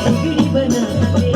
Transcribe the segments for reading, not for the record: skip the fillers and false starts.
बिगड़ी बनाने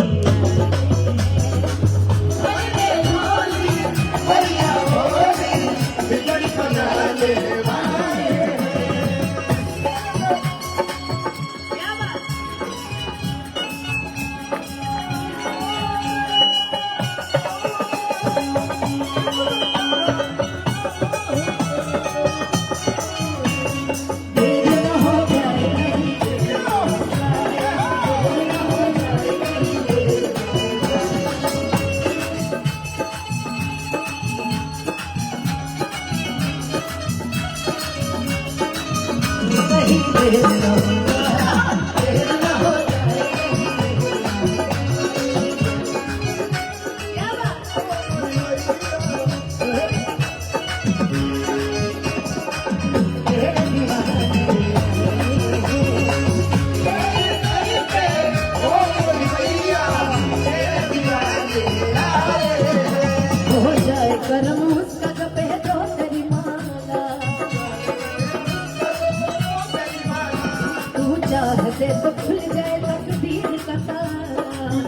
चाहते तो खुल जाए तकदीर का ताला,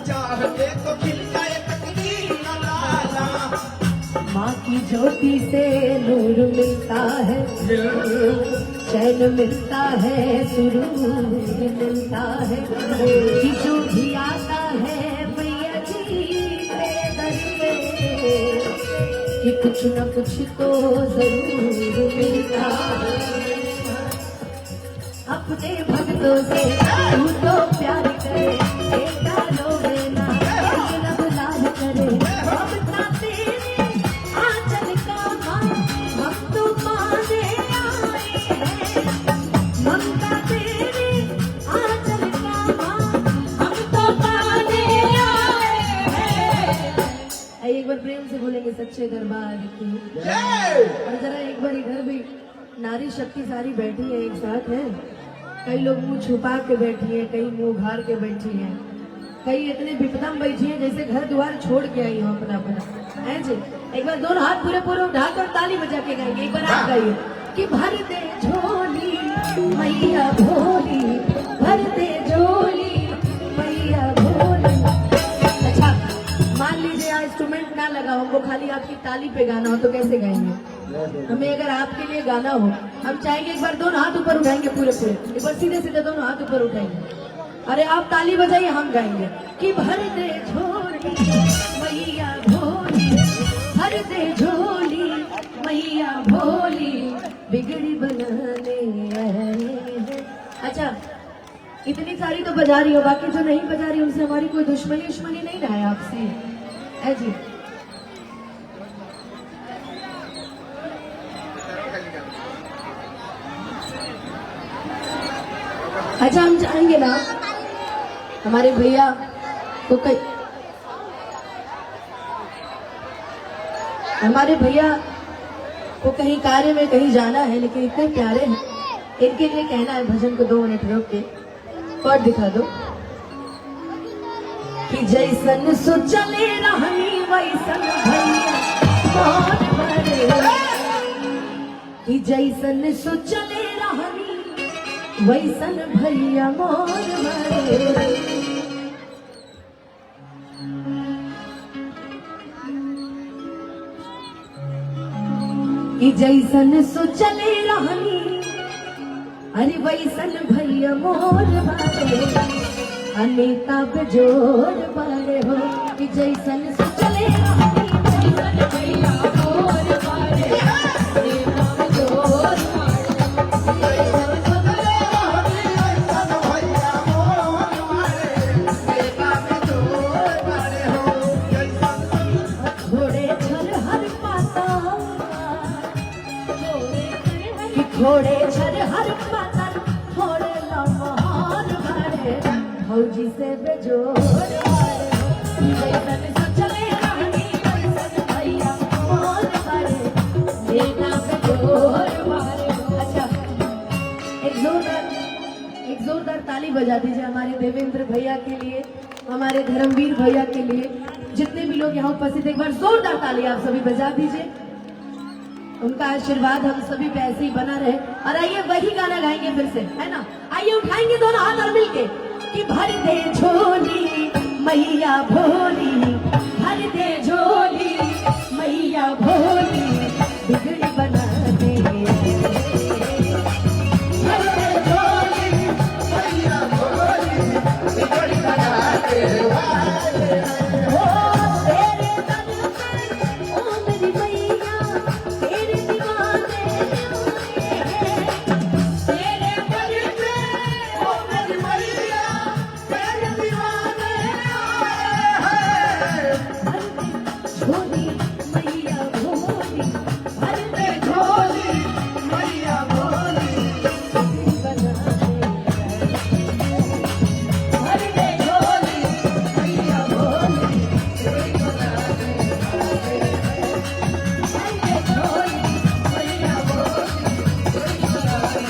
चाहते तो खिल जाए तकदीर का ताला। माँ की ज्योति से नूर मिलता है, चैन मिलता है, सुरूर मिलता है। कि जो भी आता है मैया जी के दर पे, कि कुछ न कुछ तो जरूर मिलता है। अपने भक्तों से तू तो प्यार करे, बेटा रोवे ना, रब लाल करे। ममता तेरे आंचल का माँ, हम तो पाने आए हैं। ममता तेरे आंचल का माँ, हम तो पाने आए हैं। एक बार प्रेम से बोलेंगे सच्चे दरबार की। और जरा एक बार इधर भी नारी शक्ति सारी बैठी है, एक साथ है। कई लोग मुंह छुपा के बैठी हैं, कई मुंह उघार के बैठी हैं, कई इतने विपदम बैठी हैं जैसे घर द्वार छोड़ के आई हो अपना अपना है जी। एक बार दोनों हाथ पूरे पूरे उठाकर ताली बजा के गाएंगे। एक बार आप गाइए कि भर दे झोली मैया भोली, भर दे झोली मैया भोली। अच्छा मान लीजिए आज इंस्ट्रूमेंट ना लगा हो, हमको खाली आपकी ताली पे गाना हो तो कैसे गाएंगे? हमें अगर आपके लिए गाना हो, हम चाहेंगे एक बार दोनों हाथ ऊपर उठाएंगे पूरे पूरे, एक बार सीधे सीधे दोनों हाथ ऊपर उठाएंगे। अरे आप ताली बजाइए, हम गाएंगे कि भर दे झोली मैया भोली, भर दे झोली मैया भोली, बिगड़ी बनाने आए हैं। अच्छा इतनी सारी तो बजा रही हो, बाकी जो नहीं बजा रही उनसे हमारी कोई दुश्मनी नहीं रहा है आपसे है जी। अच्छा हम चाहेंगे ना हमारे भैया को कहीं कार्य में कहीं जाना है, लेकिन इतने प्यारे हैं, इनके लिए कहना है भजन को 2 मिनट रोक के पढ़ दिखा दो। कि जैसन सोचले रहनी वैसन भैया कौन भरे, कि जैसन सोचले रहनी वैसन भैया मोर भरे। कि जैसन सोचले रहनी अरे वैसन भैया मोर भरे, अनेता बेजोर बारे हो। कि जैसन सोचले रहनी वैसन भैया मोर भरे, अनेता बेजोर घोड़े छर हर पातर घोड़े लम्हार भरे, भौजी से बेजोर भरे। जैसन सोचले रहनी वैसन भैया मोर भरे, बेटा बेजोर भरे। अच्छा एक जोरदार ताली बजा दीजिए हमारे देवेंद्र भैया के लिए, हमारे धर्मवीर भैया के लिए, जितने भी लोग यहाँ उपस्थित, एक बार जोरदार ताली आप सभी बजा दीजिए। उनका आशीर्वाद हम सभी पे ऐसे ही बना रहे। और आइए वही गाना गाएंगे फिर से, है ना? आइए उठाएंगे दोनों हाथ और मिलके कि भर दे झोली मैया भोली, भर दे झोली मैया भोली, बिगड़ी बना दे। भर दे झोली मैया भोली, बिगड़ी बनाने वाले हैं। ओ तेरे दर पे ओ मेरी मैया, तेरे दीवाने आए हैं। तेरे दर पे ओ मेरी मैया, तेरे दीवाने आए हैं। भर दे झोली मैया भोली, भर दे झोली मैया भोली, बिगड़ी बना दे। भर दे झोली मैया भोली, बिगड़ी बना दे। भर दे झोली मैया भोली, बिगड़ी बना दे।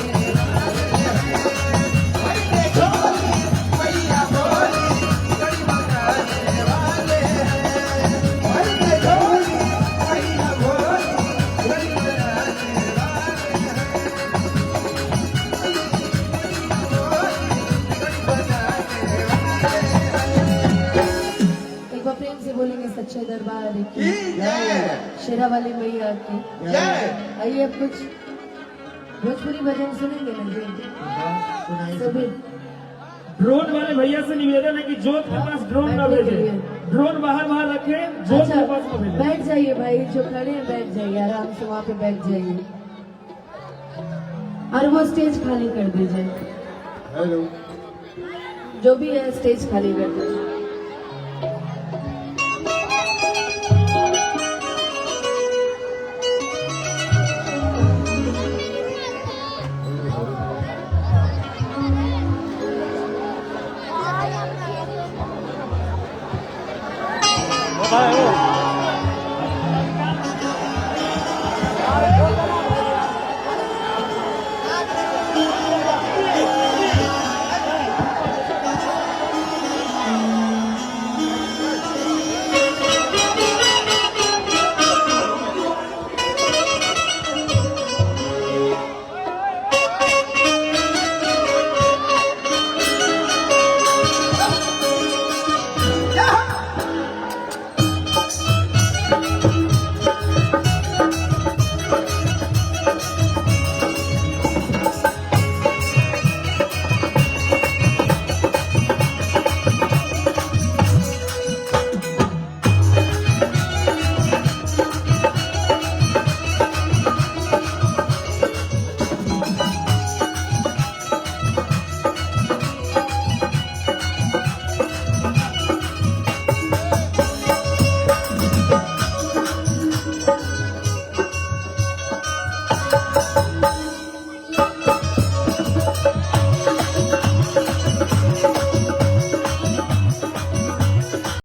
मैया झोली मैया भोली, बिगड़ी बनाने वाले हैं। मैया झोली मैया भोली, बिगड़ी बनाने वाले हैं। एक बार प्रेम से बोलेंगे सच्चे दरबार की, की जय, शेरा वाली मैया की। जय। आइए अब कुछ भोजपुरी भजन सुनेंगे ना जी सभी। ड्रोन वाले भैया से निवेदन है कि जोत के पास ड्रोन ना बैठने के भेजे, लिए। ड्रोन बाहर बाहर रखें, जोत अच्छा के पास ना भेजे। बैठ जाइए भाई, जो खड़े हैं बैठ जाइए, आराम से वहाँ पे बैठ जाइए और वो स्टेज खाली कर दीजिए। हेलो। जो भी है स्टेज खाली कर दीजिए।